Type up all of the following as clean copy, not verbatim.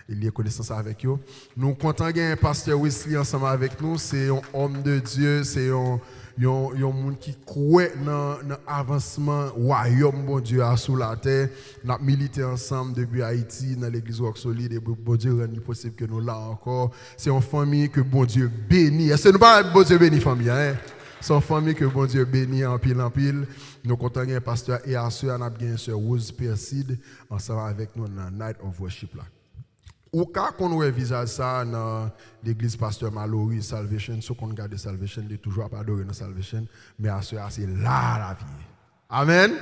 il y a connaissance avec eux. Nous comptons gagner un pasteur Wesley ensemble avec nous. C'est un homme de Dieu, c'est un monde qui croit dans l'avancement royaume bon Dieu sous la terre. Nous avons milité ensemble depuis Haïti dans l'église Rock Solide et bon Dieu rend possible que nous là encore. C'est une famille que bon Dieu bénit. Est-ce que nous parlons de bon Dieu bénit famille hein? C'est une famille que bon Dieu bénit en pile en pile. Nous comptons gagner un pasteur et à ceux on a gagné sœur Rose Perside ensemble avec nous dans Night of Worship là. Ou quand on visage ça dans l'église pasteur Mallory Salvation, ce qu'on regarde Salvation, il est toujours pas adoré dans Salvation, mais à ce c'est là la vie. Amen.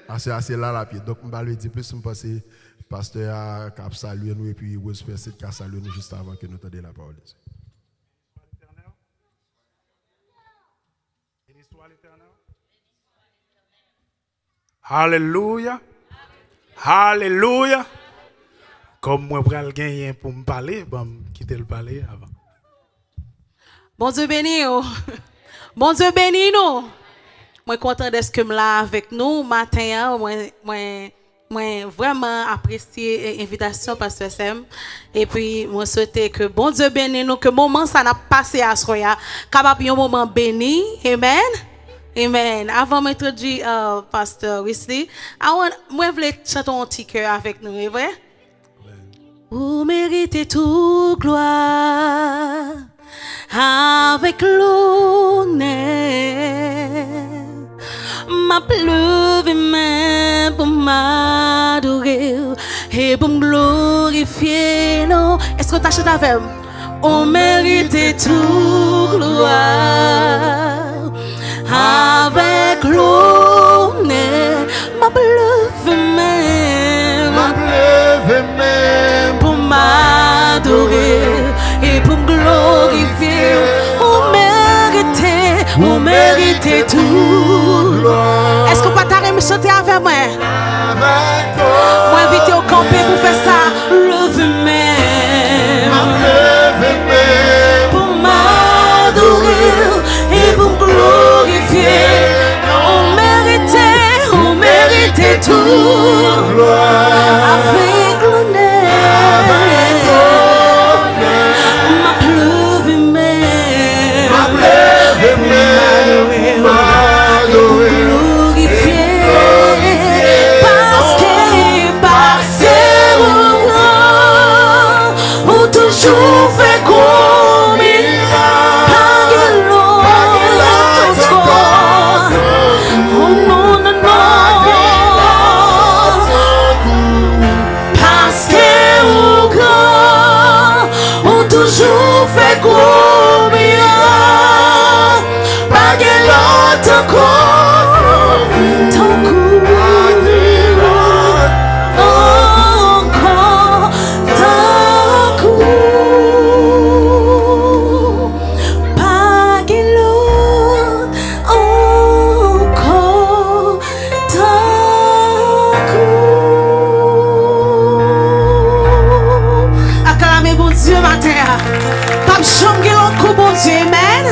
À ce c'est là la vie. Donc on va le dire plus, on passe pasteur a salué nous et puis Rose Perside qui a salué nous juste avant que nous tendions la parole. Alléluia. Alléluia. Comme moi, je gagner pour me parler, bon, quitter le parler avant. Bon Dieu béni, bon Dieu béni nous. Moi content d'être que là avec nous matin. Moi vraiment apprécié l'invitation pasteur Sam et puis moi souhaiter que bon Dieu béni nous que moment ça n'a passé à soya capable un moment béni. Amen. Amen. Avant m'introduire pasteur Wesley, moi voulais chanter un petit cœur avec nous, est vrai? Vous méritez toute gloire avec l'honneur. Ma pleuve même pour m'adorer et pour me glorifier. Non. Est-ce que tu as chanté avec moi? On mérite toute gloire avec l'honneur. Ma pleuve même pour m'adorer et pour me glorifier. On mérite tout. Est-ce que vous pouvez me chanter avec moi? Moi, invité au campé pour faire ça. Lève-moi pour m'adorer et pour me glorifier. On mérite tout. Avec l'honneur. Ma pleuve même. Glorifier. Parce que on toujours fait comme il a. Oh non, non, non. Parce que on toujours fait comme il a. Pas de l'autre encore. Ton coup. Encore. Ton coup. Pas de l'autre encore. Ton coup. Acclamez bon Dieu matin. Pas changer un coup bon Dieu, amen.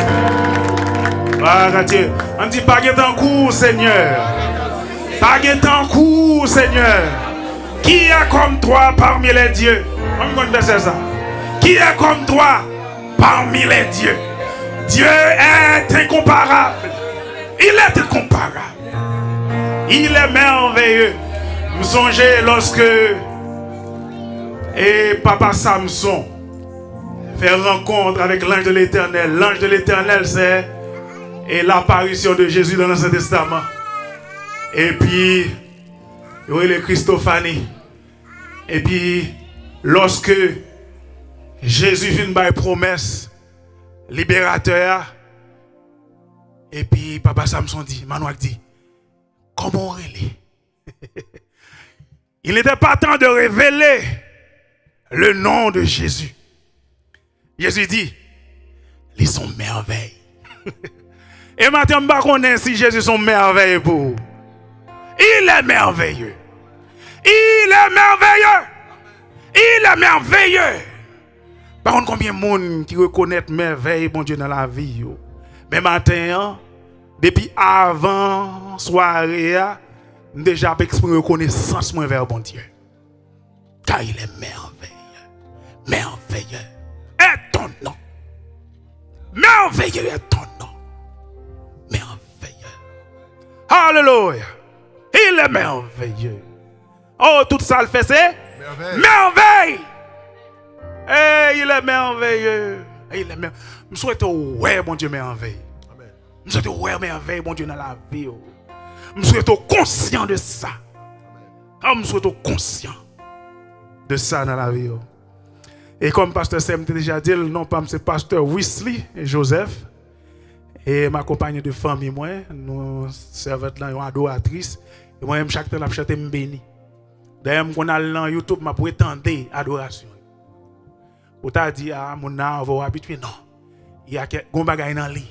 Dieu. On dit pas en cours, Seigneur. Pas en cours, Seigneur. Qui est comme toi parmi les dieux? On me ça. Qui est comme toi parmi les dieux? Dieu est incomparable. Il est incomparable. Il est merveilleux. Vous songez lorsque Papa Samson fait rencontre avec l'ange de l'Éternel. L'ange de l'Éternel, c'est l'apparition de Jésus dans l'Ancien Testament. Et puis, il y a les Christophanie. Et puis, lorsque Jésus vient par promesse libérateur, et puis Papa Samson dit, Manouak dit, comment on est? Il n'était pas temps de révéler le nom de Jésus. Jésus dit, ils sont merveilles. Et maintenant, je ne sais pas si Jésus est merveilleux pour vous. Il est merveilleux. Il est merveilleux. Il est merveilleux. Par contre, combien de monde qui reconnaît merveille, bon Dieu, dans la vie. Yo. Mais maintenant, depuis avant soirée, déjà exprimé reconnaissance vers bon Dieu. Car il est merveilleux. est ton nom. Merveilleux est ton nom. Merveilleux. Alléluia. Il est merveilleux. Oh, tout ça le fait, c'est merveille. Et il est merveilleux. Il est merveilleux. Je souhaite ouais, bon Dieu, merveille. Je souhaite ouais, merveille, bon Dieu, dans la vie. Je souhaite conscient de ça. Je souhaite conscient de ça dans la vie. Et comme pasteur Sam t'a déjà dit, le nom c'est pasteur Wesley et Joseph. Et ma compagne de famille, moi, nous servons là, une adoratrice. Et moi, chaque temps, je chante béni. D'ailleurs, quand on a dans YouTube, je prétends adoration. Ou t'as dit, ah, mon âme va habituer. Non. Il y a un bagage dans lui.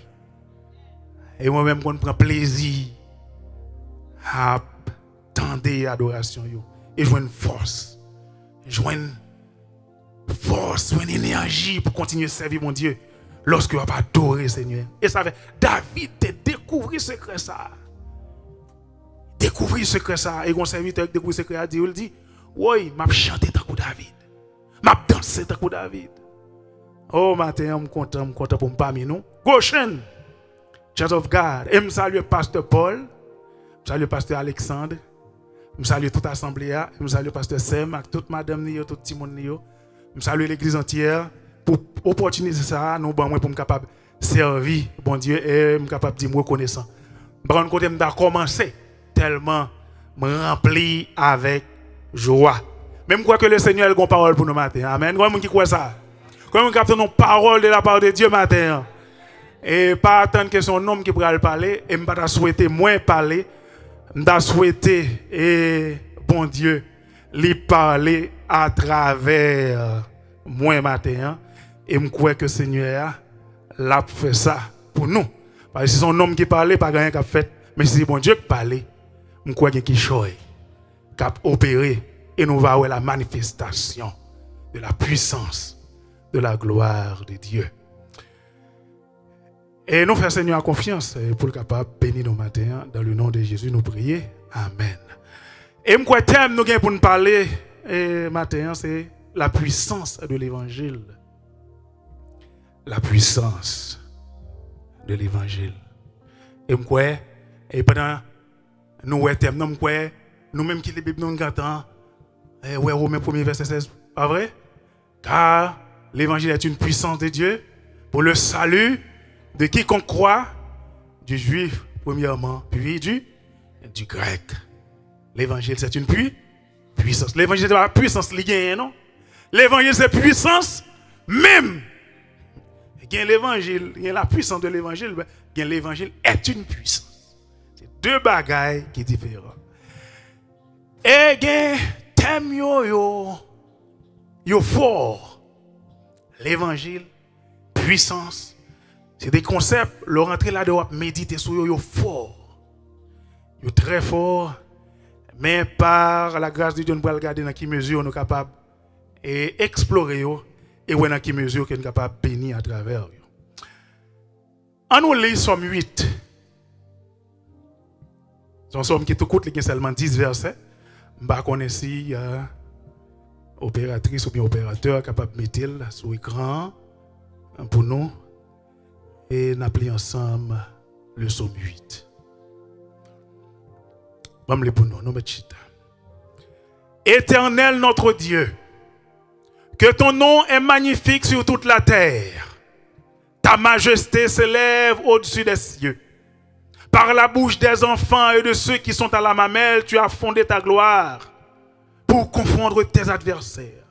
Et moi-même, je prends plaisir à tendre adoration. Et jouer une force. Jouer une force, une énergie pour continuer à servir mon Dieu lorsque on va adorer Seigneur. Et ça fait, David a découvert ce secret ça. Découvrir ce secret ça. Et mon serviteur découvre ce secret, il dit, oui, m'a chanté tant que David. M'a dansé tant que David. Oh, matin, je suis content pour me parler nous. Goshen, Church of God. Et je salue pasteur Paul, je salue pasteur Alexandre, je salue toute l'assemblée, je salue pasteur Sem, toute madame, tout le monde. Je salue l'église entière pour opportuniser ça, nous pour me capable servir bon Dieu et me capable de me reconnaissant. Par contre, je commencer tellement me rempli avec joie. Même je crois que le Seigneur a une parole pour nous matin. Amen. Comment qui croit ça? Comment nous captons une parole de la part de Dieu matin? Et pas attendre que son homme qui pourra parler et me pas souhaiter moins parler, me souhaiter et bon Dieu lui parler à travers moi matin et me crois que le Seigneur l'a fait ça pour nous. Parce que si son homme qui parlait pas rien qu'a fait, mais si c'est bon Dieu qui parlait, me crois qu'il choix qui a opéré et nous va voir la manifestation de la puissance de la gloire de Dieu. Et nous faisons Seigneur confiance pour le capable bénir nos matins dans le nom de Jésus nous prier. Amen. Et moi thème nous pour nous parler matin c'est la puissance de l'évangile. La puissance de l'évangile. Et moi et pendant nous thème nous même qui les Bible nous entend Romains 1er verset 16 pas vrai? Car l'évangile est une puissance de Dieu pour le salut de quiconque croit, du juif premièrement, puis du grec. L'évangile c'est une puissance. L'évangile c'est pas puissance liée, non? L'évangile c'est puissance même. Il y a l'évangile, il y a la puissance de l'évangile, il y a l'évangile est une puissance. C'est deux bagailles qui sont différents. Et il y a thème yo fort. L'évangile, puissance. C'est des concepts, le rentrer là dedans méditer sur yo fort. Yo très fort, mais par la grâce de Dieu nous pouvons regarder dans quelle mesure nous sommes capables et explorer yo et dans quelle mesure nous sommes capables de bénir à travers yo. On nous lit Somme 8. C'est un somme qui tout court, il y a seulement 10 versets. Je ne sais pas si y a opératrice ou bien opérateur capable de mettre sur l'écran pour nous. Et nous appelons ensemble le Somme 8. Vamos pour nous, nous mettons. Éternel notre Dieu, que ton nom est magnifique sur toute la terre. Ta majesté s'élève au-dessus des cieux. Par la bouche des enfants et de ceux qui sont à la mamelle, tu as fondé ta gloire pour confondre tes adversaires,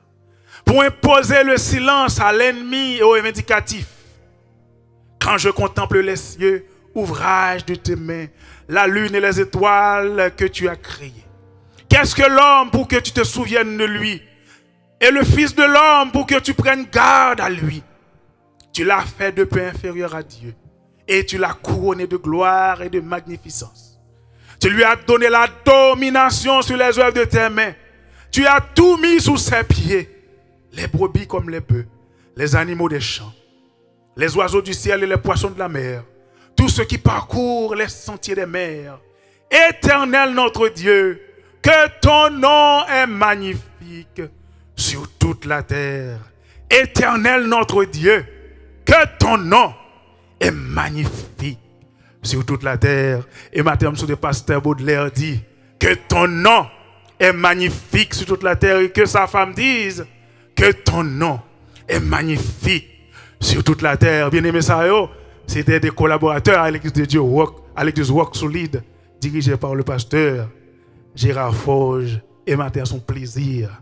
pour imposer le silence à l'ennemi et au vindicatif. Quand je contemple les cieux, ouvrage de tes mains, la lune et les étoiles que tu as créées. Qu'est-ce que l'homme pour que tu te souviennes de lui? Et le fils de l'homme pour que tu prennes garde à lui? Tu l'as fait de peu inférieur à Dieu. Et tu l'as couronné de gloire et de magnificence. Tu lui as donné la domination sur les œuvres de tes mains. Tu as tout mis sous ses pieds. Les brebis comme les bœufs, les animaux des champs, les oiseaux du ciel et les poissons de la mer, tous ceux qui parcourent les sentiers des mers. Éternel notre Dieu, que ton nom est magnifique sur toute la terre. Éternel notre Dieu, que ton nom est magnifique sur toute la terre. Et matin, sur le pasteur Baudelaire dit que ton nom est magnifique sur toute la terre et que sa femme dise que ton nom est magnifique sur toute la terre. Bien aimé ça, c'était des collaborateurs à l'église de Dieu, à l'église Walk Solide, dirigée par le pasteur Gérard Forge. Et matin, son plaisir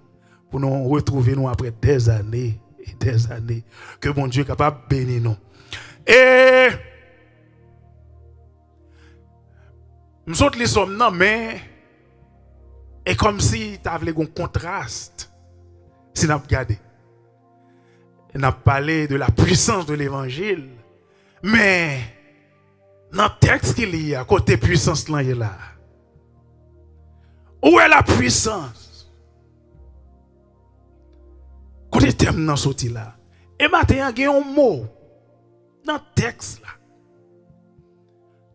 pour nous retrouver nous après des années et des années. Que bon Dieu est capable de bénir nous. Et nous sommes les hommes, non, mais et comme si tu avais un contraste. Si nous regardons, on a parlé de la puissance de l'évangile, mais dans le texte qu'il y a, côté puissance, là, il est là. Où est la puissance? Côté thème dans sorti là. Et maintenant, il y a un mot dans le texte là.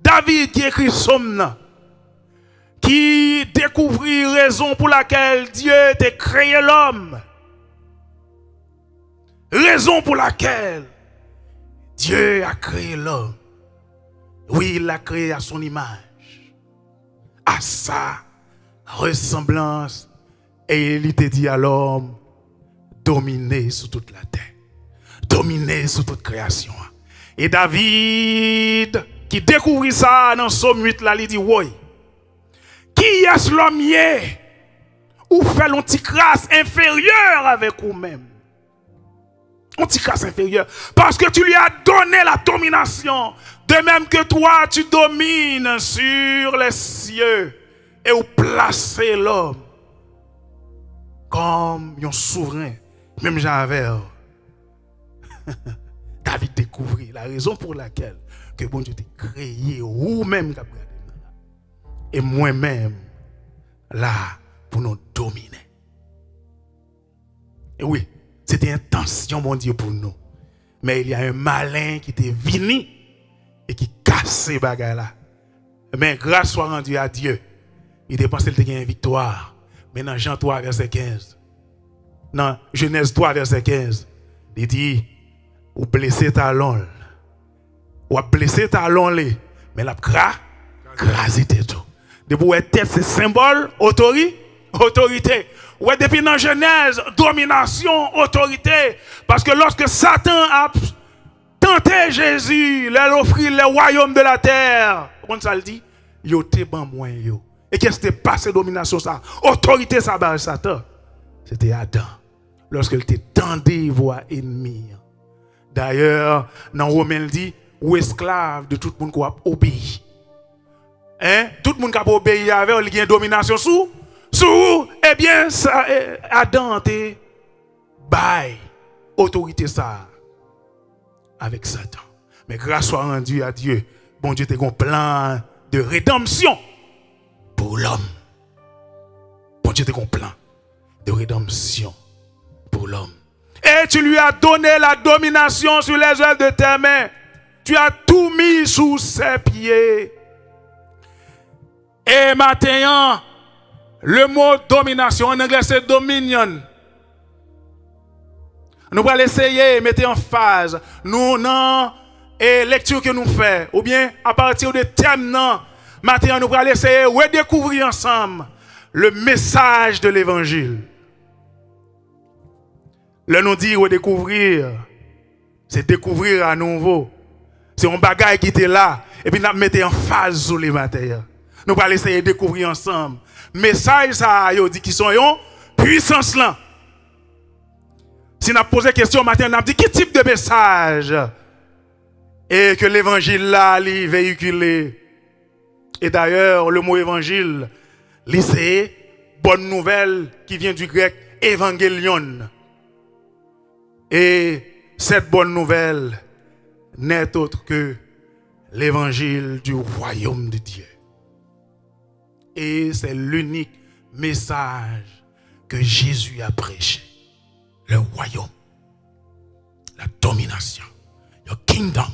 David qui écrit Somme, qui découvrit raison pour laquelle Dieu a créé l'homme. Raison pour laquelle Dieu a créé l'homme. Oui, il l'a créé à son image, à sa ressemblance. Et il t'a dit à l'homme, dominer sur toute la terre, dominer sur toute création. Et David, qui découvrit ça dans Somme 8, là, il dit, oui, qui est l'homme ou fait l'anticrasse inférieure avec vous-même? Anticrasse inférieure. Parce que tu lui as donné la domination. De même que toi, tu domines sur les cieux. Et vous placez l'homme comme un souverain. Même Javert. David découvrit la raison pour laquelle que bon Dieu t'a créé ou-même. Et moi-même, là, pour nous dominer. Et oui, c'était une intention, mon Dieu, pour nous. Mais il y a un malin qui était venu et qui casse ces bagages-là. Mais grâce soit rendue à Dieu. Il était pensé qu'il y a une victoire. Mais dans Jean 3, verset 15. Dans Genèse 3, verset 15. Il dit, ou blessé talon. Ou blessé talon, mais la crasé tout. Depuis la tête, c'est symbole, autorité. Ouais, depuis dans Genèse, domination, autorité. Parce que lorsque Satan a tenté Jésus, il a offert le royaume de la terre. Comment ça le dit? Yo te ban moins yo. Et qu'est-ce qui s'est passé domination ça? Autorité ça par Satan. C'était Adam. Lorsqu'il était tendu voix ennemi. D'ailleurs, dans Romain il dit, ou esclave de tout le monde qui a obéi. Hein? Tout le monde qui a obéi avec, il y a une domination sous, eh bien, ça, Adam était bail, autorité ça, avec Satan. Mais grâce soit rendue à Dieu, bon Dieu a un plan de rédemption pour l'homme. Bon Dieu a un plan de rédemption pour l'homme. Et tu lui as donné la domination sur les œuvres de tes mains. Tu as tout mis sous ses pieds. Et maintenant, le mot domination, en anglais c'est dominion. Nous allons essayer, mettre en phase. Nous, non, et lecture que nous faisons, ou bien à partir de thèmes, non. Maintenant, nous allons essayer de redécouvrir ensemble le message de l'évangile. Le nous dit redécouvrir, c'est découvrir à nouveau. C'est un bagage qui était là, et puis nous mettons en phase sur les matériaux. Nous allons essayer de découvrir ensemble. Message, ça, yo dit qui sont yon, puissance là. Si nous posons question matin, nous dit quel type de message et que l'évangile là, li véhiculé. Et d'ailleurs, le mot évangile, c'est bonne nouvelle qui vient du grec évangélion. Et cette bonne nouvelle n'est autre que l'évangile du royaume de Dieu. Et c'est l'unique message que Jésus a prêché. Le royaume, la domination, le kingdom,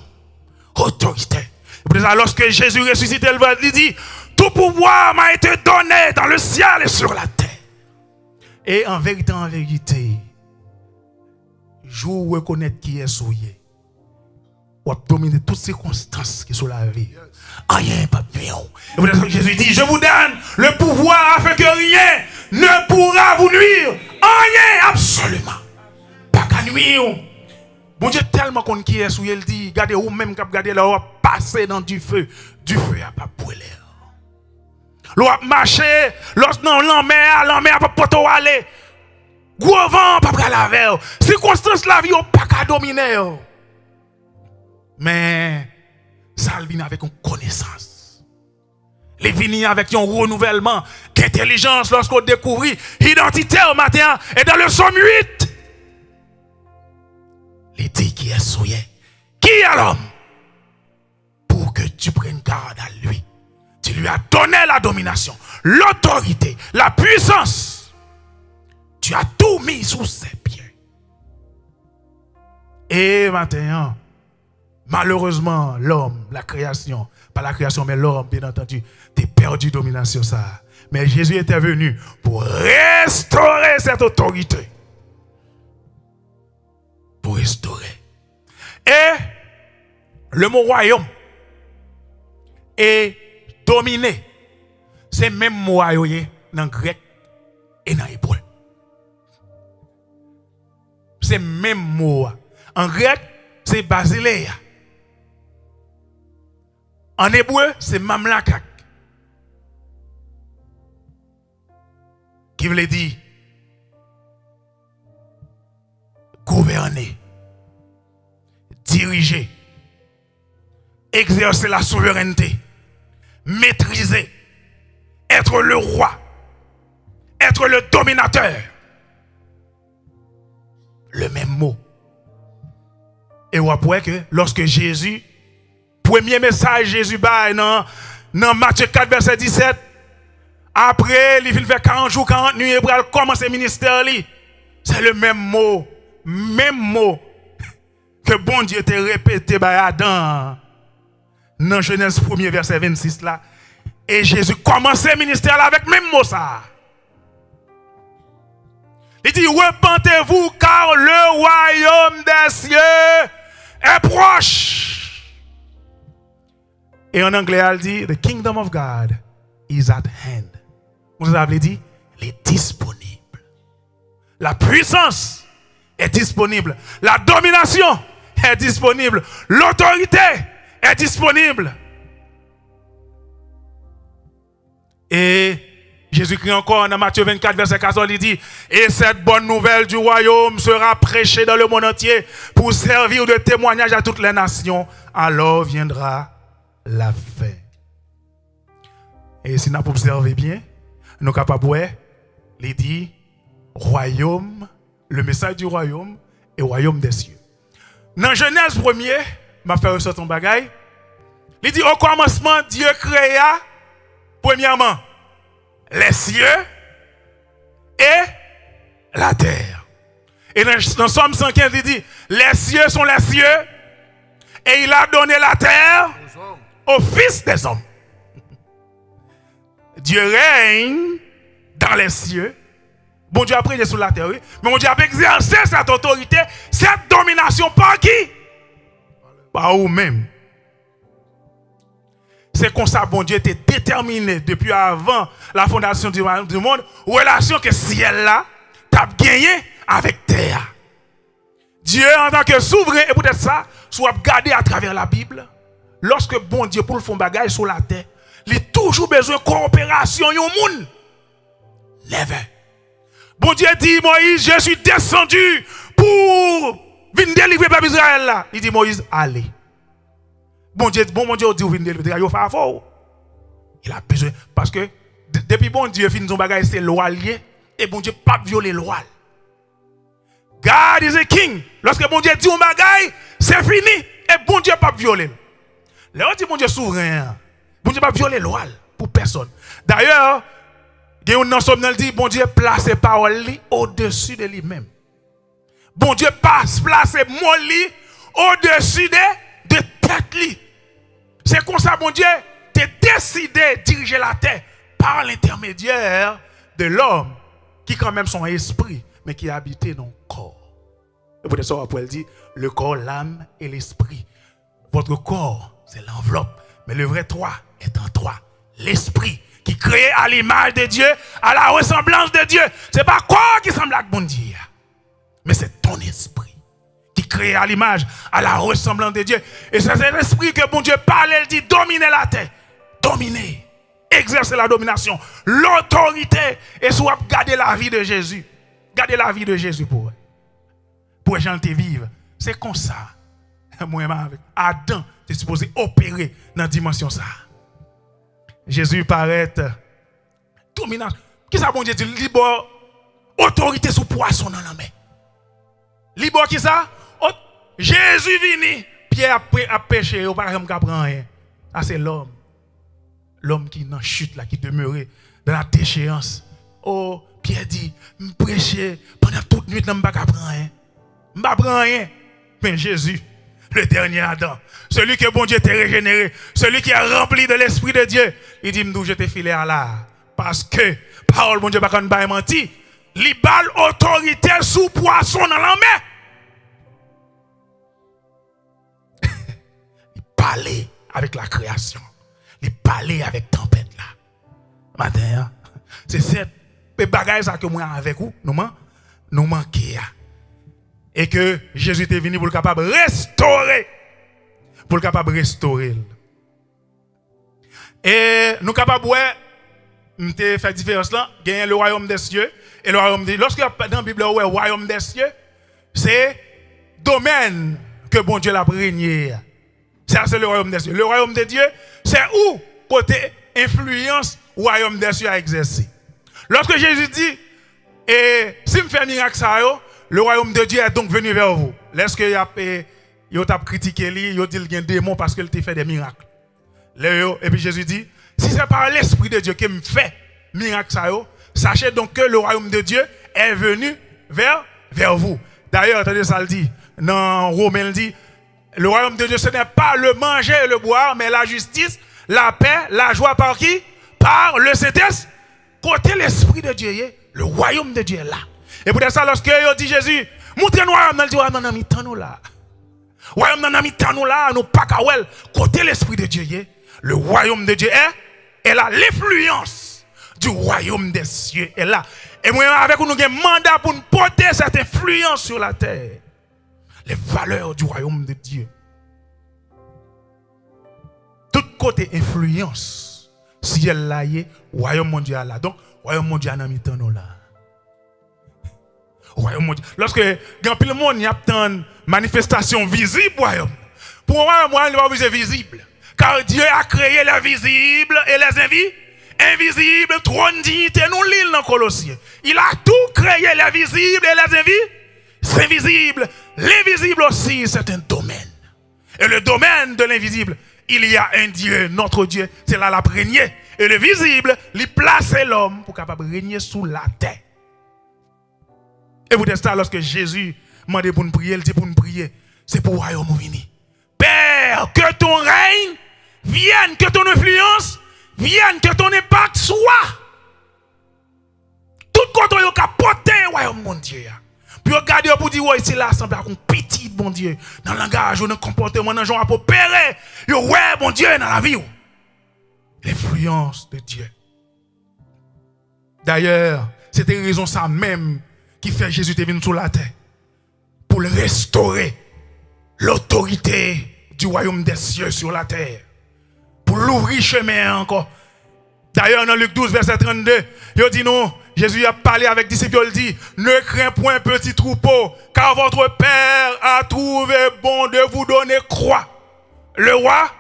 autorité. Lorsque Jésus ressuscité, il dit, tout pouvoir m'a été donné dans le ciel et sur la terre. Et en vérité, je reconnais qui est souillé. Ou dominer toutes circonstances qui sont la vie. Rien pas bien. Jésus dit, je vous donne le pouvoir afin que rien ne pourra vous nuire. Rien, absolument. Pas qu'à nuire. Bon Dieu tellement qu'on qui est souillé, il dit, regardez ou même quand regardez là, on va passer dans du feu a pas brûlé. L'on va marcher, l'autre non, l'enmer pas poto aller. Gros vent pas qu'à la veille. Circonstances la vie, on pas qu'à dominer. Mais ça vient avec une connaissance. Il vient avec un renouvellement d'intelligence lorsqu'on découvre l'identité au matin. Et dans le psaume 8, il dit qui est souillé. Qui est l'homme? Pour que tu prennes garde à lui. Tu lui as donné la domination, l'autorité, la puissance. Tu as tout mis sous ses pieds. Et maintenant, malheureusement, l'homme, la création, pas la création, mais l'homme, bien entendu, t'es perdu domination ça. Mais Jésus était venu pour restaurer cette autorité. Pour restaurer. Et le mot royaume est dominé. C'est même mot royaume dans le grec et dans l'hébreu. C'est même mot. En grec, c'est basileia. En hébreu, c'est mamlakak. Qui veut dire gouverner, diriger, exercer la souveraineté, maîtriser, être le roi, être le dominateur. Le même mot. Et on voit que lorsque Jésus, premier message Jésus baille dans Matthieu 4 verset 17, après il vient faire 40 jours, 40 nuits et pour commencer le ministère, c'est le même mot que bon Dieu t'a répété par Adam dans Genèse 1er verset 26 là. Et Jésus commence le ministère là avec le même mot ça. Il dit, repentez-vous car le royaume des cieux est proche. Et en anglais, elle dit, the kingdom of God is at hand. Vous avez dit, il est disponible. La puissance est disponible. La domination est disponible. L'autorité est disponible. Et Jésus crie encore dans Matthieu 24, verset 14, il dit, et cette bonne nouvelle du royaume sera prêchée dans le monde entier pour servir de témoignage à toutes les nations. Alors viendra la fin. Et si nous observons bien, nous sommes capables de voir, il dit, royaume, le message du royaume et royaume des cieux. Dans Genèse 1er, je vais faire ressortir un bagage. Il dit, au commencement, Dieu créa, premièrement, les cieux et la terre. Et dans Somme 115, il dit, les cieux sont les cieux et il a donné la terre aux fils des hommes. Dieu règne dans les cieux. Bon Dieu a pris sur la terre, oui. Mais bon Dieu a exercé cette autorité, cette domination par qui? Par vous-même. C'est comme ça, bon Dieu était déterminé depuis avant la fondation du monde, relation que ciel là, t'as gagné avec terre. Dieu en tant que souverain, et peut-être ça, soit gardé à travers la Bible, lorsque bon Dieu pour le fond bagage sur la terre, il a toujours besoin de coopération au monde. Lève. Bon Dieu dit, Moïse, je suis descendu pour venir délivrer le peuple Israël là. Il dit, Moïse, allez. Bon Dieu dit, vous venez délivrer, il a fort. Il a besoin, parce que depuis bon Dieu finit son bagage, c'est loi lié, et bon Dieu pas violer loi. God is a king. Lorsque bon Dieu dit un bagage, c'est fini, et bon Dieu pas violer. Là on dit bon Dieu souverain. Bon Dieu pas violer loi pour personne. D'ailleurs, il y a un ensemble qui dit bon Dieu place ses paroles au-dessus de lui-même. Bon Dieu place mon lit au-dessus de tête li. C'est comme ça bon Dieu t'a décidé de diriger la terre par l'intermédiaire de l'homme qui quand même son esprit mais qui habitait dans le corps. Et pour ça, après, elle dit, le corps, l'âme et l'esprit. Votre corps, c'est l'enveloppe. Mais le vrai toi est en toi. L'esprit qui créé à l'image de Dieu, à la ressemblance de Dieu. Ce n'est pas corps qui semble à bon Dieu. Mais c'est ton esprit qui créé à l'image, à la ressemblance de Dieu. Et c'est cet esprit que bon Dieu parle, elle dit, dominer la terre. Dominer. Exercer la domination. L'autorité. Et soit garder la vie de Jésus. Garder la vie de Jésus pour eux. Pour les gens qui vivent. C'est comme ça. Moi, avec Adam, c'est supposé opérer dans la dimension ça. Jésus paraît dominant. Qu'est-ce que bon Dieu dit? Libre autorité sous poisson dans la main. Libre qui ça? Jésus vini. Pierre a péché, il n'a pas prendre rien. Ça c'est l'homme. L'homme qui est dans la chute, là, qui demeurait dans la déchéance. Oh, Pierre dit, je prêchais pendant toute nuit, je ne vais pas prendre rien. Je ne vais pas prendre rien. Mais Jésus, le dernier Adam, celui que bon Dieu t'a régénéré, celui qui est rempli de l'Esprit de Dieu, il dit, d'où je t'ai filé à là. Parce que, parole bon Dieu, pas qu'on va mentir, il balle autorité sous poisson dans la main. Il parlait avec la création. Il parlait avec tempête là. Matin, c'est cette bagaille ça que moi avec vous, nous manquons. Et que Jésus est venu pour le capable restaurer. Pour le capable restaurer. Et nous capables de faire différence là, gagner le royaume des cieux et le royaume des lorsque dans la Bible le royaume des cieux, c'est domaine que bon Dieu l'a régné. Ça c'est le royaume des cieux. Le royaume de Dieu, c'est où côté influence royaume des cieux a exercé. Lorsque Jésus dit et si me fait miracle ça le royaume de Dieu est donc venu vers vous. Lorsque il a critiqué lui, il a dit qu'il y a un démon parce qu'il t'a fait des miracles. Et puis Jésus dit, si c'est par l'Esprit de Dieu qui me fait miracle ça, sachez donc que le royaume de Dieu est venu vers vous. D'ailleurs, attendez ça le dit, dans Romains il dit, le royaume de Dieu ce n'est pas le manger et le boire, mais la justice, la paix, la joie par qui? Par le Saint-Esprit. Côté l'Esprit de Dieu, le royaume de Dieu est là. Et pour ça, lorsque il dit Jésus, montrez-nous, il dit, royaume nan mitan là. Royaume nan mitan là, nous pas kawel. Côté l'Esprit de Dieu, le royaume de Dieu est là. L'influence du royaume des cieux est là. Et moi, avec nous, nous avons un mandat pour nous porter cette influence sur la terre. Les valeurs du royaume de Dieu. Tout côté influence, si elle là, royaume mondial là. Donc, royaume mondial nan mitan là. Royaume mondial. Lorsque grand pile monde y a une manifestation visible royaume. Pour moi il n'est pas obligé visible. Car Dieu a créé les visibles et les invisibles, trône dignité, nous l'île dans Colossiens. Il a tout créé, les visibles et les invisibles. L'invisible aussi, c'est un domaine. Et le domaine de l'invisible, il y a un Dieu, notre Dieu, c'est là la régner. Et le visible, il place l'homme pour capable régner sous la terre. Et vous dites ça lorsque Jésus m'a dit pour nous prier, il dit pour nous prier, c'est pour le royaume vini. Père, que ton règne vienne, que ton influence vienne, que ton impact soit. Tout côté yo ka porter royaume mon Dieu. Puis regardez pour dire ouais, c'est là semble un petit bon Dieu dans le langage, dans le comportement, dans genre pour opérer. Yo ouais bon Dieu dans la vie. L'influence de Dieu. D'ailleurs, c'était raison ça même qui fait Jésus est venu sur la terre pour le restaurer l'autorité du royaume des cieux sur la terre, pour l'ouvrir chemin encore. D'ailleurs, dans Luc 12, verset 32, il dit non, Jésus a parlé avec les disciples, il dit, ne crains point petit troupeau, car votre Père a trouvé bon de vous donner croix. Le roi,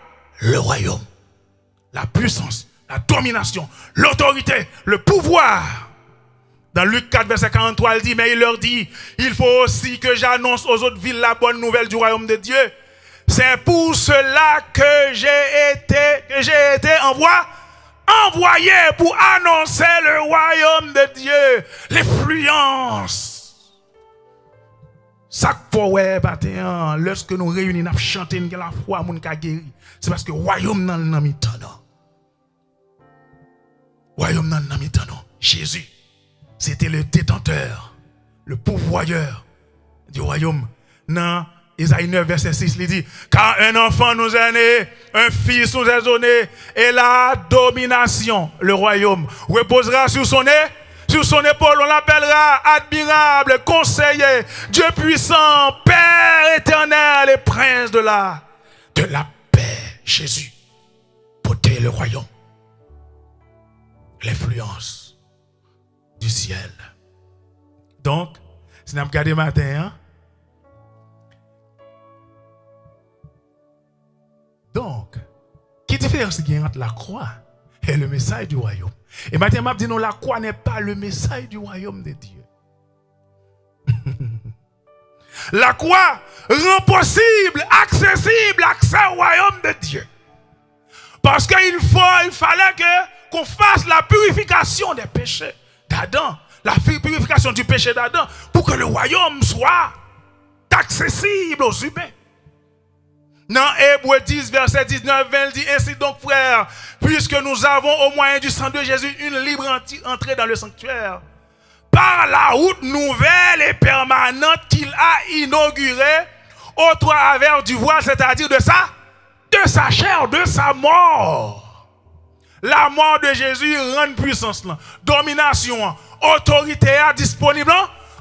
le royaume, la puissance, la domination, l'autorité, le pouvoir. Dans Luc 4, verset 43, il dit, mais il leur dit, il faut aussi que j'annonce aux autres villes la bonne nouvelle du royaume de Dieu. C'est pour cela que j'ai été envoyé pour annoncer le royaume de Dieu. L'influence. Ça pour matin, lorsque nous réunissons, nous chantons que la foi mon ka guéri. C'est parce que le royaume nan mitano. Royaume nan mitano. Jésus, c'était le détenteur, le pourvoyeur du royaume Dans Isaïe 9, verset 6, il dit, car un enfant nous est né, un fils nous est donné, et la domination, le royaume, reposera sur son nez. Sur son épaule, on l'appellera admirable, conseiller, Dieu puissant, Père éternel et prince de la paix. Jésus, porter le royaume, l'influence du ciel. Donc, si nous regardons matin, hein? Donc, quelle différence il y a entre la croix et le message du royaume? Et maintenant, je dis non, la croix n'est pas le message du royaume de Dieu. La croix rend possible, accessible, l'accès au royaume de Dieu. Parce qu'il fallait qu'on fasse la purification des péchés d'Adam, la purification du péché d'Adam, pour que le royaume soit accessible aux humains. Dans Hébreux 10, verset 19, 20, il dit ainsi donc, frères, puisque nous avons au moyen du sang de Jésus une libre entrée dans le sanctuaire, par la route nouvelle et permanente qu'il a inaugurée au travers du voile, c'est-à-dire de sa chair, de sa mort. La mort de Jésus rend puissance, domination, autorité disponible,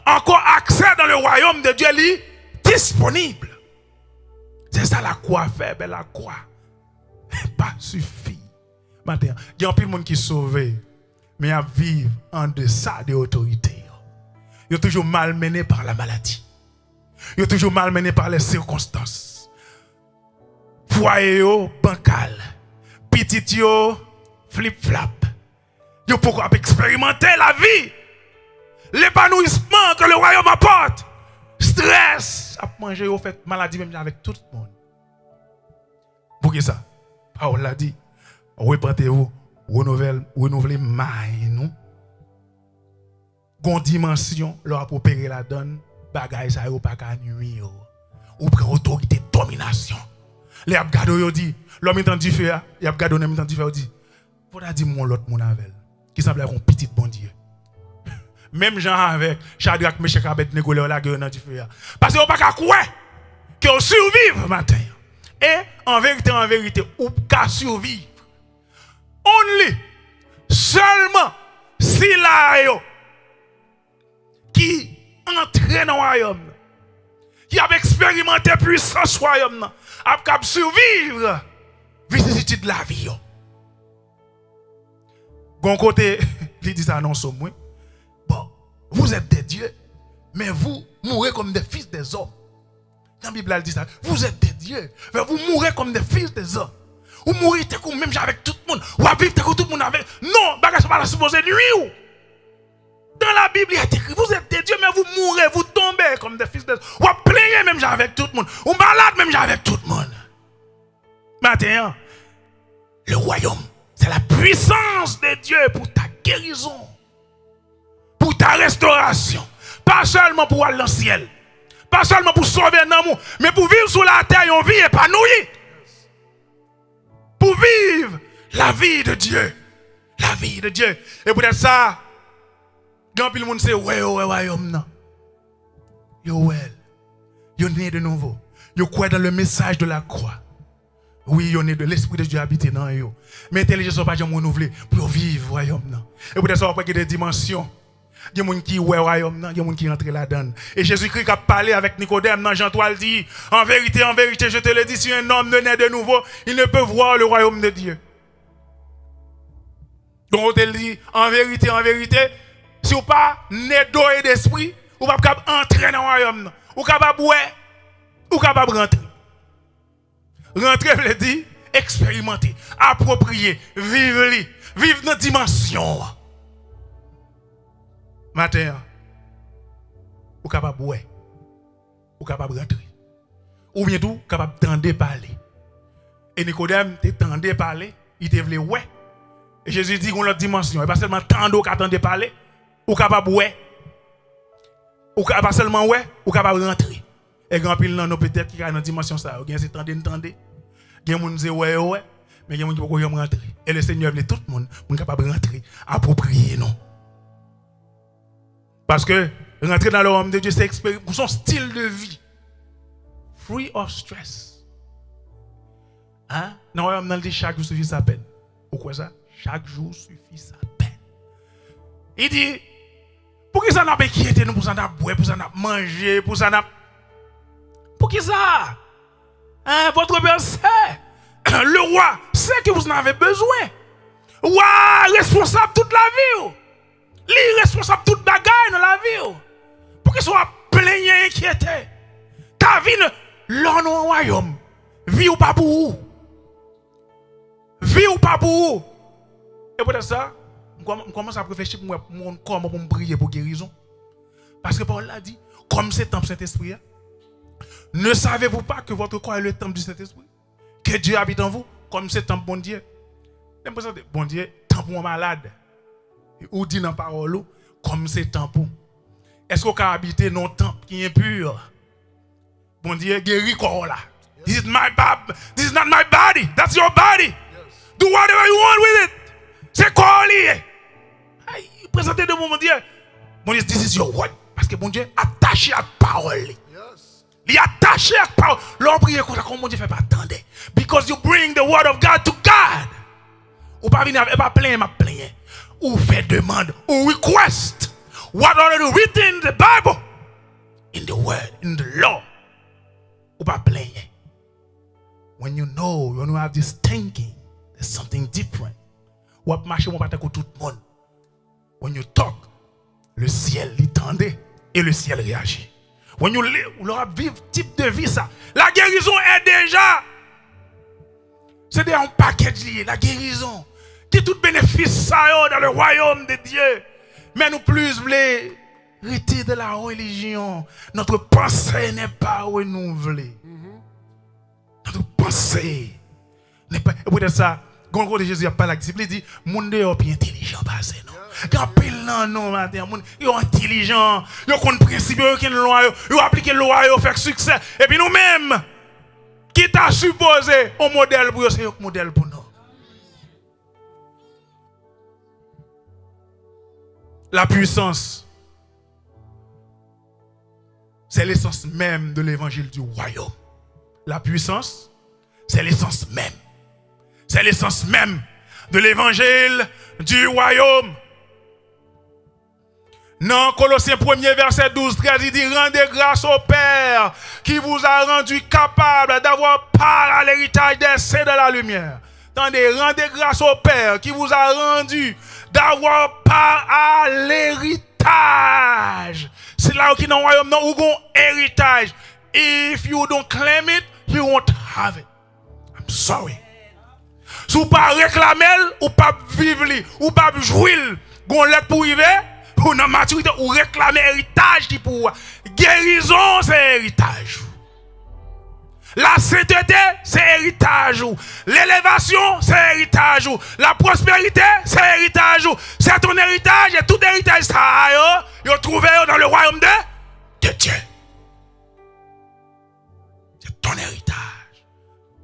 encore accès dans le royaume de Dieu disponible. C'est ça la croix fait, mais la croix pas suffit. Maintenant, il y a plein de monde qui sont sauvés, mais ils vivent en deçà des autorités. Ils sont toujours malmenés par la maladie. Ils sont toujours malmenés par les circonstances. Foyer bancal, petit yo flip-flap. Ils pourquoi expérimenter la vie, l'épanouissement que le royaume apporte. Stress, à manger, au fait maladie même avec tout le monde. Pour qui ça? Paul l'a dit. Représentez-vous, renouvelez nous. Gon dimension, leur pour opérer la donne, bagay ça yo pas qu'à nuire. Ou prend autorité de domination. Les abgado yo dit, l'homme est en du feu, y abgado n'aime en du feu dit. Pour dire mon l'autre mon avec qui semble être un petit bon Dieu. Même gens avec Shadrach, Meshach, Abednego, la gueule dans du feu. Parce qu'on pas qu'à croire qu'on survive matin. Et en vérité, ou qu'à survivre. Only seulement si la yo qui entre dans le royaume, qui a expérimenté puissance royaume, a capable survivre vicissitude de la vie. Gon côté, il dit ça non somme. Bon, vous êtes des dieux, mais vous mourrez comme des fils des hommes. Dans la Bible, elle dit ça. Vous êtes des dieux, mais vous mourrez comme des fils des hommes. Vous mourrez même avec tout le monde. Vous vivez avec tout le monde avec. Non, bagage pas la supposé nuire. Dans la Bible, il y a écrit, vous êtes des dieux, mais vous mourrez, vous tombez comme des fils des hommes. Vous plaignez même avec tout le monde. Vous malade même avec tout le monde. Maintenant, le royaume, c'est la puissance de Dieu pour ta guérison, pour ta restauration. Pas seulement pour aller dans le ciel, pas seulement pour sauver un amour, mais pour vivre sur la terre une vie épanouie. Pour vivre la vie de Dieu. La vie de Dieu. Et peut-être ça, quand le monde sait, ouais, royaume, non. Yo, well. Yo né de nouveau. Yo croit dans le message de la croix. Oui, yo né de l'esprit de Dieu habité dans yo. Mais l'intelligence n'est pas jamais renouvelée pour vivre royaume, non. Et peut-être ça, après qu'il y a des dimensions. Il y a des gens qui sont au royaume, il y a des gens qui rentrent là-dedans. Et Jésus-Christ a parlé avec Nicodème dans Jean 3, il dit, en vérité, je te le dis, si un homme ne naît de nouveau, il ne peut voir le royaume de Dieu. Donc, il dit, en vérité, si vous pas né d'eau et d'esprit, vous ne pouvez pas entrer dans le royaume. Vous ne pouvez pas boire, vous ne pouvez pas rentrer. Rentrer, veut dire, expérimenter, approprier, vivre dans la dimension. Matin, vous êtes capable de boire, vous êtes capable de rentrer. Ou bien tout, capable de tendre parler. Et Nicodème, tu tendais parler, il te voulait ouais. Et Jésus dit qu'on a une dimension. Et pas seulement tendre qu'à tendre parler, ou capable de ouais. Ou pas seulement ouais, ou capable de rentrer. Et grand pile non peut-être qui a une dimension ça. Ou bien c'est tendre. Il y a des gens qui disent ouais, mais il y a des gens qui ne peuvent pas rentrer. Et le Seigneur veut tout le monde pour capable de rentrer, approprier non. Parce que rentrer dans le royaume de Dieu, c'est son style de vie. free of stress. Hein? Non, on a dit chaque jour suffit sa peine. Pourquoi ça? Chaque jour suffit sa peine. Il dit, pour qui ça n'a pas inquiété nous, pour ça n'a pas boire, pour ça n'a pas manger, pour ça n'a. Pour qui ça? Hein, votre père sait. Le roi sait que vous en avez besoin. Roi responsable toute la vie. Lui responsable toute bagaille dans la vie. Pour qu'il soit plein et inquiété. Ta vie, l'on au royaume. Vie ou pas pour vous. Vie ou pas pour vous. Et pour ça, on commence à réfléchir pour mon corps pour me prier pour guérison. Parce que Paul l'a dit, comme c'est temple Saint-Esprit, ne savez-vous pas que votre corps est le temple du Saint-Esprit? Que Dieu habite en vous, comme c'est temple bon Dieu. Bon Dieu, temple pour un malade. Ou dit dans la parole, comme c'est temple. Est-ce qu'on peut habiter dans un temple qui est impur? Bon Dieu, guéris corps là. This is my body. This is not my body. That's your body. Yes. Do whatever you want with it. C'est quoi lié? Présentez devant mon Dieu. Mon Dieu, this is your word. Parce que mon Dieu est attaché à la parole. Yes. Il est attaché à la parole. L'on prie comme ça, comme mon Dieu fait pas attendre. Because you bring the word of God to God. Ou pas venir avec pas plein, ma plein. Ou fait demande, ou request. What already written in the Bible, in the word, in the law. Ou pas plein. When you know, when you have this thinking, there's something different. Ou pas marcher, ou pas tout le monde. When you talk, le ciel l'entendait et le ciel réagit. When you live, ou leur vivre type de vie ça. La guérison est déjà. C'est un package lié, la guérison. Qui tout bénéfice ça dans le royaume de Dieu. Mais nous plus voulons rester de la religion. Notre pensée n'est pas renouvelée. Notre pensée n'est pas. Et pour ça, quand Jésus a parlé à la disciple, il dit, monde est plus intelligent passé non. Quand pile non matin, monde est intelligent, ils ont principe, ils ont loi, ils ont appliqué loi, ils ont fait succès. Et puis nous-mêmes, qui t'a supposé un modèle pour eux, c'est un modèle pour nous. La puissance, c'est l'essence même de l'évangile du royaume. La puissance, c'est l'essence même. C'est l'essence même de l'évangile du royaume. Dans Colossiens 1er verset 12-13, il dit, rendez grâce au Père qui vous a rendu capable d'avoir part à l'héritage des saints de la lumière. Attendez, rendez grâce au Père qui vous a rendu d'avoir part à l'héritage. C'est là où qui dans le royaume, où on héritage. If you don't claim it, you won't have it. I'm sorry. Si vous ne pas réclamer, ou pas vivre, ou pas jouir, vous l'êtes pour arriver, ou dans maturité, ou réclamer héritage qui pour guérison, c'est héritage. La sainteté, c'est héritage. L'élévation, c'est héritage. La prospérité, c'est héritage. C'est ton héritage et tout héritage, ça, vous trouvez dans le royaume de Dieu. C'est ton héritage.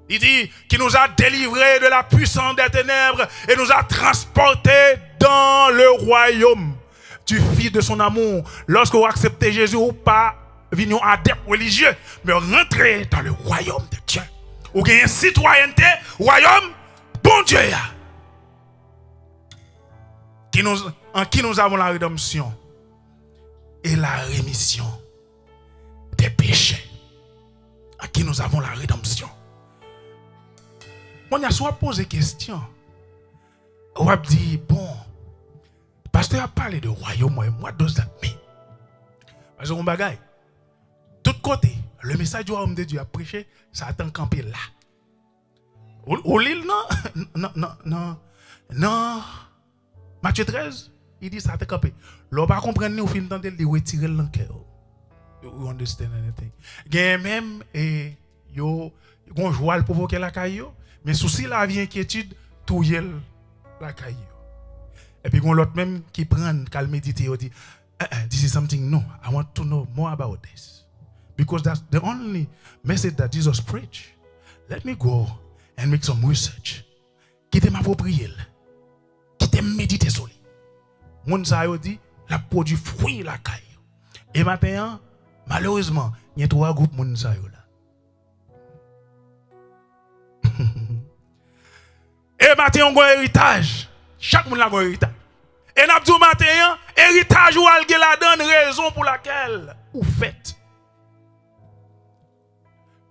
Il dit qu'il nous a délivrés de la puissance des ténèbres et nous a transportés dans le royaume du Fils de son amour. Lorsque vous acceptez Jésus ou pas, venons adeptes religieux, mais rentrez dans le royaume de Dieu. Ou gagnez une citoyenneté, royaume, bon Dieu. En qui nous avons la rédemption et la rémission des péchés. En qui nous avons la rédemption. On a soit posé question. On a dit, bon, pasteur a parlé de royaume, moi, does that mean? Parce que on bagaille. Tout côté, le message du royaume de Dieu a prêché, ça attend camper là. Au l'île, non. Matthieu 13, il dit ça attend camper. L'on va comprendre, nous fin temps de retirer l'enquête. You understand anything? Gain même, et yo, on joue à provoquer la caillou, mais souci la vie inquiétude, tout yel la caillou. Et puis, on l'autre même qui prend, qui médite, il dit, this is something new. I want to know more about this. Because that's the only message that Jesus preached. Let me go and make some research. Quittez m'approprier. Quittez méditer sur lui. Moun sa yo dit, la produit fruit la caille. Et maintenant, malheureusement, il y a 3 groupes moun sa yo là. Et matin, on a un héritage. Chaque monde a un héritage. Et nous avons dit matin, héritage ou algue la donne raison pour laquelle vous faites.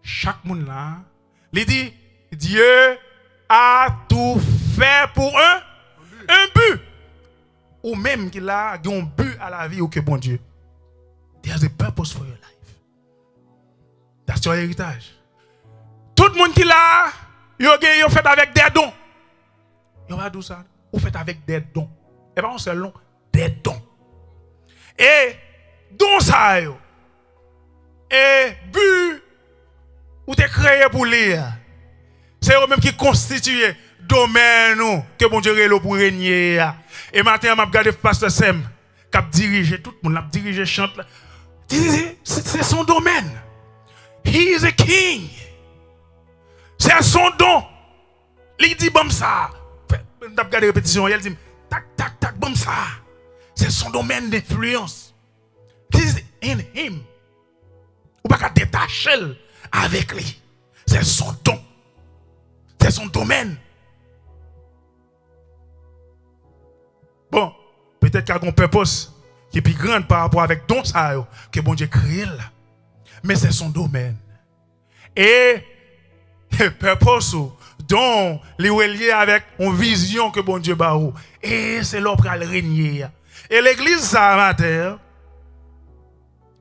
Chaque monde là, il dit, Dieu a tout fait pour un but. Ou même qu'il a un but à la vie ou que bon Dieu. There's a purpose for your life. That's your héritage. Tout le monde qui l'a, il fait avec des dons. Il va dire ça. Vous faites avec des dons. Et pas seulement des dons. Et dons ça, et but, ou t'es créé pour lire. C'est eux-mêmes qui constituent domaine que bon Dieu est pour régner. Et maintenant, je regarde le pasteur Sem, qui a dirigé, tout le monde a dirigé, chante. C'est son domaine. He is a king. C'est son don. Il dit, bon ça. Je regarde la répétition, il dit, tac, tac, tac, bon ça. C'est son domaine d'influence. This is in him. Ou pas qu'à détacher avec lui. C'est son don. C'est son domaine. Bon, peut-être qu'il y a un purpose qui est plus grand par rapport avec don ça que bon Dieu créé là. Mais c'est son domaine. Et purpose don les lié avec une vision que bon Dieu ba ou. Et c'est là pour aller régner. Et l'église ça matin,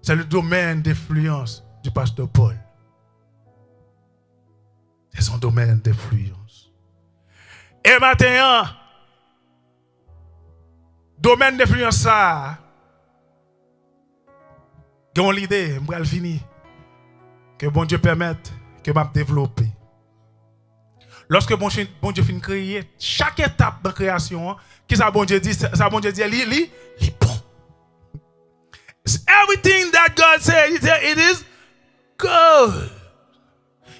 c'est le domaine d'influence du pasteur Paul. C'est son domaine d'influence. Et maintenant, domaine d'influence ça, j'ai l'idée, je vais finir, que bon Dieu permette que je développe. Lorsque bon Dieu finit de créer, chaque étape de création, qui ça bon Dieu dit, il est bon. Everything that God said, it is good.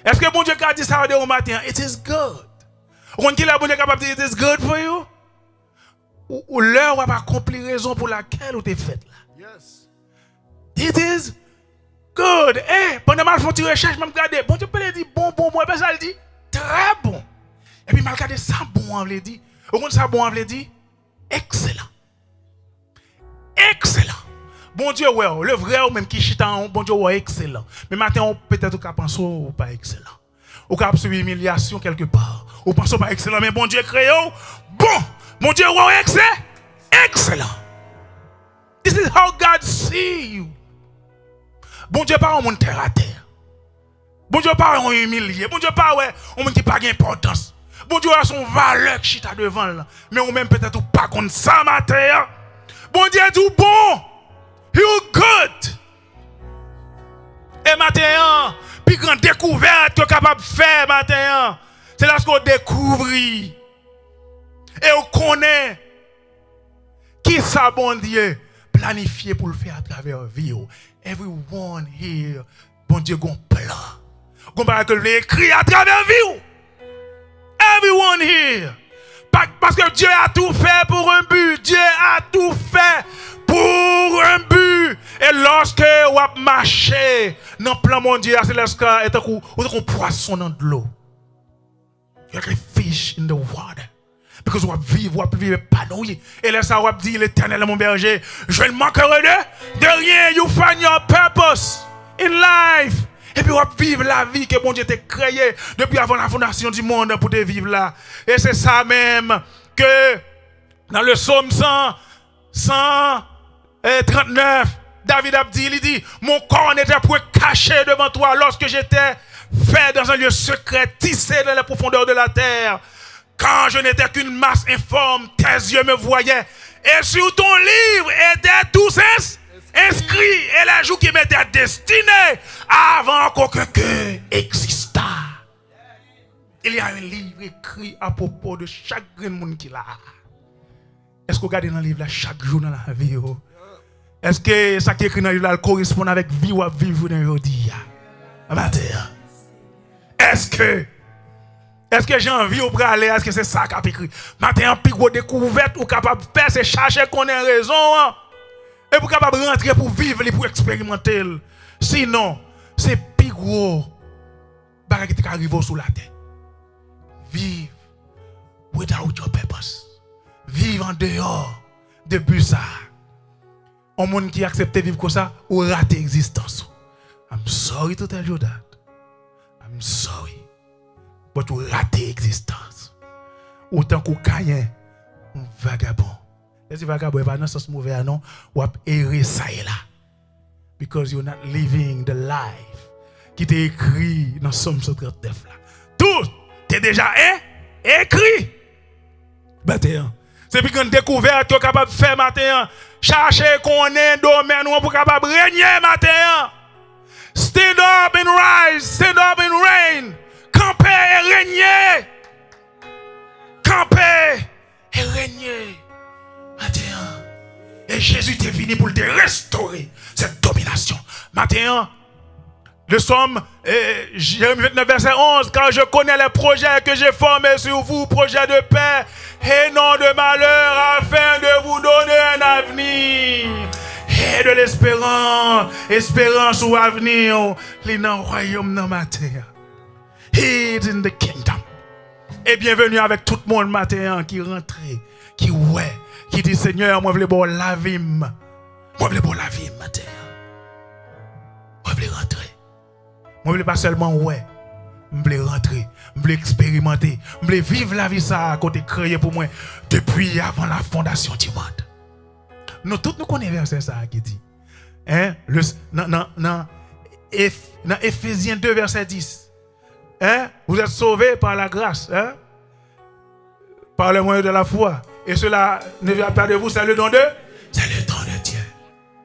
Est-ce que bon Dieu a dit ça au matin? It is good. Quand il a bon Dieu capable de dire it is good for you? Ou l'heure va accomplir raison pour laquelle vous êtes fait là. Yes. It is good. Eh, pendant que je fais une recherche, je me regarde. Bon Dieu peut le dire bon, et puis ça le dit très bon. Et puis je me regarde ça bon, on le dit. Au moins ça bon, on le dit excellent. Excellent. Bon Dieu, ouais, le vrai ou même qui chita, bon Dieu, ouais, excellent. Mais maintenant, peut-être qu'on pense ou pas excellent. Ou qu'on a subi humiliation quelque part. Ou pense pas excellent, mais bon Dieu créé, bon. Mon Dieu, ouais, excellent. This is how God see you. Bon Dieu, pas un monde terre à terre. Bon Dieu, pas un humilié. Bon Dieu, pas un monde qui n'a pas d'importance. Bon Dieu a son valeur qui chita devant là. Mais ou même peut-être pas contre ça, ma terre. Bon Dieu, tout bon. You good. Et maintenant, puis grande découverte que capable de faire maintenant, c'est lorsqu'on découvre et on connaît qui ça bon Dieu planifié pour le faire à travers la vie. Everyone here, bon Dieu a un plan. Qu'on va écrit à travers la vie. Everyone here. Parce que Dieu a tout fait pour un but. Dieu a tout fait pour un but. Et lorsque vous marchez dans le plan mondial, c'est lorsque vous êtes un poisson dans de l'eau. You're like a fish in the water. Parce que vous vivez épanoui. Et là, ça vous dit, l'Éternel est mon berger. Je ne manquerai de rien. You find your purpose in life. Et puis, vous vivez la vie que bon Dieu t'a créée depuis avant la fondation du monde pour te vivre là. Et c'est ça même que dans le psaume 139, David a dit, il dit, mon corps n'était point caché devant toi lorsque j'étais fait dans un lieu secret, tissé dans les profondeurs de la terre. Quand je n'étais qu'une masse informe, tes yeux me voyaient. Et sur ton livre étaient tous inscrits. Et les jours qui m'étaient destinés avant qu'aucun existât. Il y a un livre écrit à propos de chaque monde qui l'a. Est-ce que vous regardez dans le livre là, chaque jour dans la vie? Est-ce que ça qui est écrit dans le livre là correspond avec la vie ou à vivre dans le dia? Est-ce que j'ai envie ou aller? Est-ce que c'est ça qu'a écrit? Maintenant, en plus gros découverte ou capable de faire, c'est chercher qu'on ait raison. Hein? Et pour capable de rentrer pour vivre, pour expérimenter. Sinon, c'est plus gros bagage qui arrive sous la terre. Vivre without your purpose. Vivre en dehors de but ça. Un monde qui accepte vivre comme ça ou rater existence. I'm sorry to tell you that. I'm sorry. But ou rater existence. Autant qu'au caïen, un vagabond. Les vagabonds pas dans le sens mauvais non, ou errer ça et là. Because you're not living the life qui est écrit dans Somme 139 là. Tout est déjà écrit. Matin. C'est puis qu'on découverte qu'on est capable de faire matin. Chercher qu'on est un domaine où on est capable de régner matin. Stand up and rise, stand up and reign. Camper et régner. Camper et régner. Matin. Et Jésus est venu pour te restaurer cette domination. Matin. Le Somme, Jérémie 29, verset 11, car je connais les projets que j'ai formés sur vous, projets de paix et non de malheur, afin de vous donner un avenir et de l'espérance, espérance ou avenir, les dans le royaume dans matin. He's in the kingdom. Et bienvenue avec tout le monde matin qui rentre, qui dit Seigneur, moi je veux bon la vie, moi je veux bon la vie matin. Moi je veux rentrer. Moi, je ne veux pas seulement je veux rentrer, je veux expérimenter, je veux vivre la vie ça à côté créé pour moi depuis avant la fondation du monde. Nous tous nous connaissons verset ça qui dit. Hein? Dans Éphésiens 2 verset 10. Hein? Vous êtes sauvés par la grâce, hein? Par le moyen de la foi. Et cela ne vient pas de vous, c'est le don de Dieu.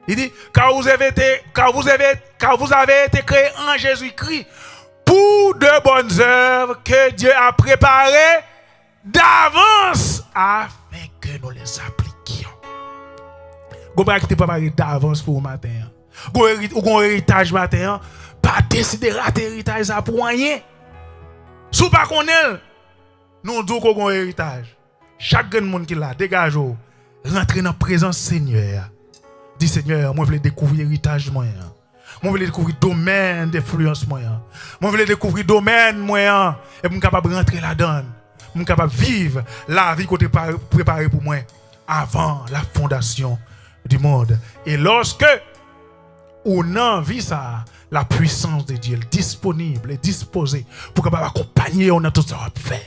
Il dit, car vous avez été créés en Jésus-Christ pour de bonnes œuvres que Dieu a préparées d'avance afin que nous les appliquions. Vous ne pouvez pas préparer d'avance pour le matin. Vous avez un héritage matin. Pas décider de rater l'héritage pour rien. Si vous ne connaissez pas, nous disons qu'on a un héritage. Chaque monde qui l'a, dégage-vous. Rentrez dans la présence Seigneur. Dis Seigneur, moi je veux découvrir l'héritage moyen. Moi je veux découvrir le domaine d'influence moyen. Moi je veux découvrir le domaine moyen. Et je suis capable de rentrer là-dedans. Je suis capable de vivre la vie que tu as préparée pour moi avant la fondation du monde. Et lorsque on a vu ça, la puissance de Dieu est disponible et disposée pour capable accompagner on a tout ça à faire.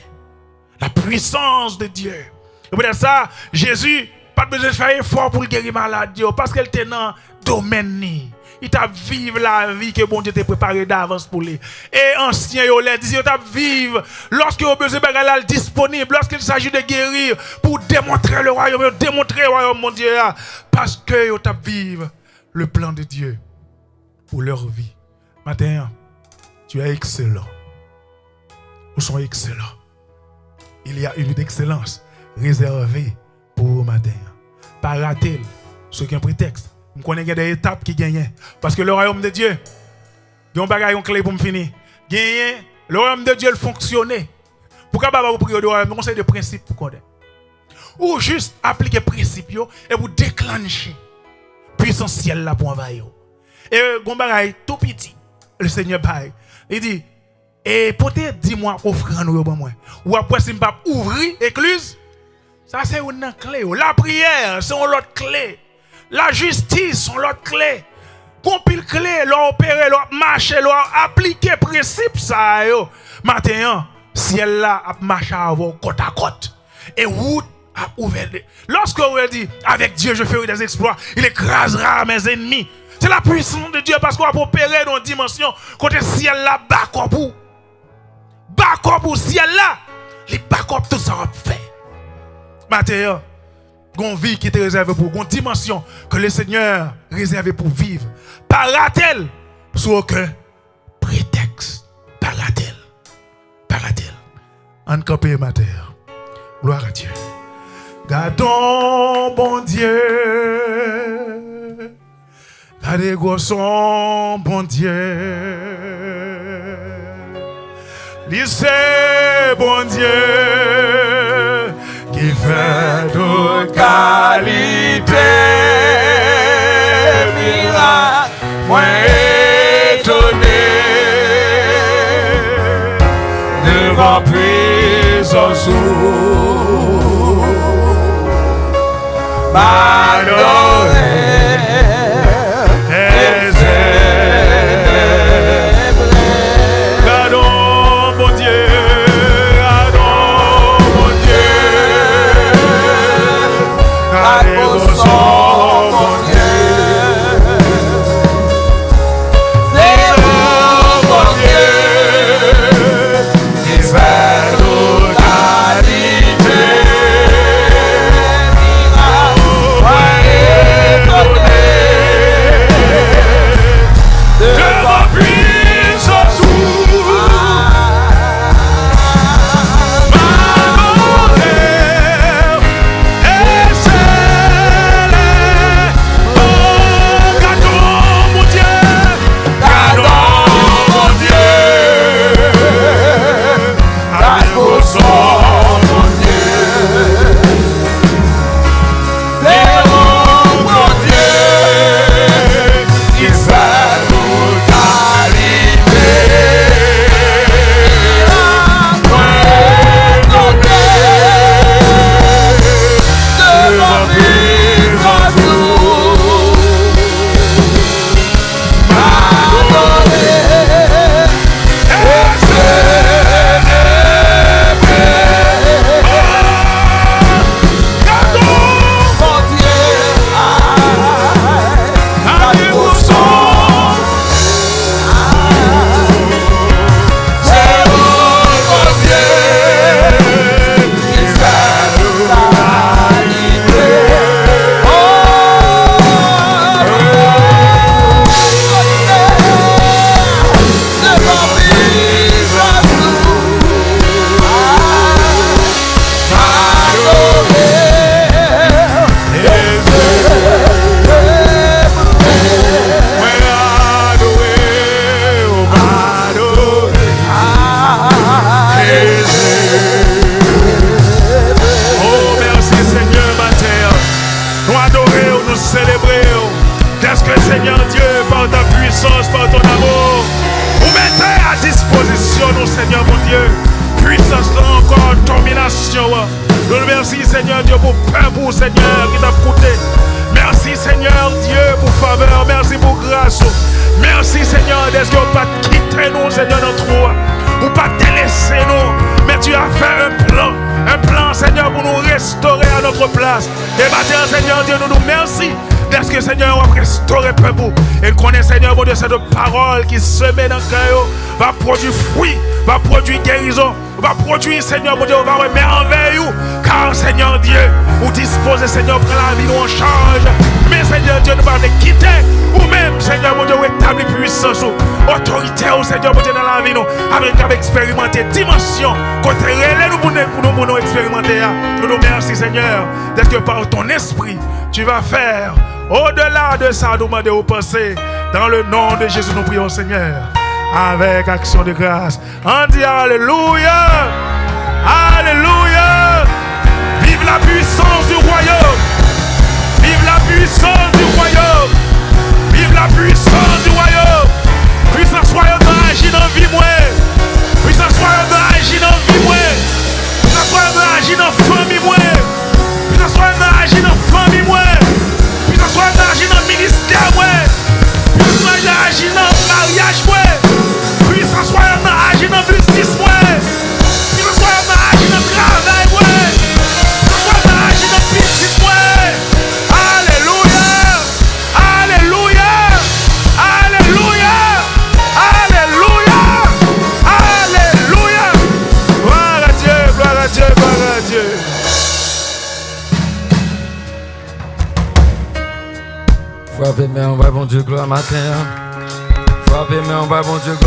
La puissance de Dieu. Et pour ça, Jésus pas besoin de faire effort pour guérir maladie parce qu'elle était dans le domaine. Il t'a vivre la vie que bon Dieu t'a préparé d'avance pour lui. Et ancien, il dit, il t'a vivre lorsque vous besoin de faire disponible, lorsqu'il s'agit de guérir pour démontrer le royaume mon Dieu. Parce que vous t'a vivre le plan de Dieu pour leur vie. Matin, tu es excellent. Vous sont excellents. Il y a une d'excellence réservée pour vous matin. Pas rater ce qui est un prétexte. Je connais des étapes qui gagnent. Parce que le royaume de Dieu, il y a un bagage clé pour me finir. Le royaume de Dieu fonctionne. Pourquoi vous priez au royaume? C'est des principes pour connaître. Ou juste appliquer les principes et vous déclencher puissance ciel là pour envahir. Et un bagage tout petit, le Seigneur bail. Il dit, et peut-être dis-moi offrande ou après si je ne pas ouvrir l'écluse. Ça, c'est une clé. La prière, c'est une autre clé. La justice, c'est une autre clé. Compile clé, leur opérer, leur marcher, leur appliquer principe, ça, yo. Maintenant, ciel là, a marché avant côte à côte. Et route a ouvert. Lorsque vous dit, avec Dieu, je ferai des exploits, il écrasera mes ennemis. C'est la puissance de Dieu parce qu'on va opérer dans une dimension, côté ciel là, bas pour. Bas pour ciel là, les bas tout ça va faire. Matin, une vie qui est réservée pour une dimension que le Seigneur réservé pour vivre. Par laquelle, sous aucun prétexte. Par laquelle. En campé matin. Gloire à Dieu. Gardons, bon Dieu. Gardez son bon Dieu. Lycée, bon Dieu. Qui fait toute qualité, miracle, moi étonné, devant puissance puissance. M'adorer. Par ton amour, vous mettez à disposition nous, Seigneur mon Dieu, puissance là encore, domination. Nous remercions, Seigneur Dieu, pour pain pour Seigneur qui t'a coûté. Merci, Seigneur Dieu, pour faveur. Merci pour grâce. Merci, Seigneur, d'être que vous pas quitter nous, Seigneur, notre roi. Vous pas délaisser nous, mais tu as fait un plan, Seigneur, pour nous restaurer à notre place. Et maintenant, Seigneur Dieu, nous nous merci. Est-ce que Seigneur va restaurer peuple et connaît Seigneur mon Dieu cette parole qui se met dans le cœur va produire fruit, va produire guérison, va produire Seigneur mon Dieu, va merveille car Seigneur Dieu, vous disposez Seigneur prendre la vie nous en charge. Mais Seigneur Dieu nous va nous quitter ou même Seigneur mon Dieu établir puissance, autorité au Seigneur mon Dieu dans la vie nous avec expérimenter dimension côté relais nous pour nous expérimenter. Nous nous merci Seigneur d'être que par ton esprit tu vas faire au-delà de ça, nous demandons penser. Dans le nom de Jésus, nous prions, Seigneur, avec action de grâce. On dit Alléluia. Alléluia. Vive la puissance du royaume. Vive la puissance du royaume. Vive la puissance du royaume. Puissance royaume agit dans la vie, moi. Puissance royaume agit dans la vie, moi. Puissance royaume agit dans la famille, moi. Puissance royaume agit dans la famille, moi. Puissance royaume agit dans le ministère, ouais. Puissance royaume agit dans le mariage, ouais. Puissance royaume agit dans le business, ouais. Puissance royaume agit dans le travail, ouais. Puissance royaume agit dans le petit, ouais. Alléluia. Alléluia. Alléluia. Alléluia. Alléluia. Gloire à Dieu, gloire à Dieu, gloire à Dieu. Frappez, mais on va bon Dieu, gloire matin. Frappez, mais on va bon Dieu, gloire.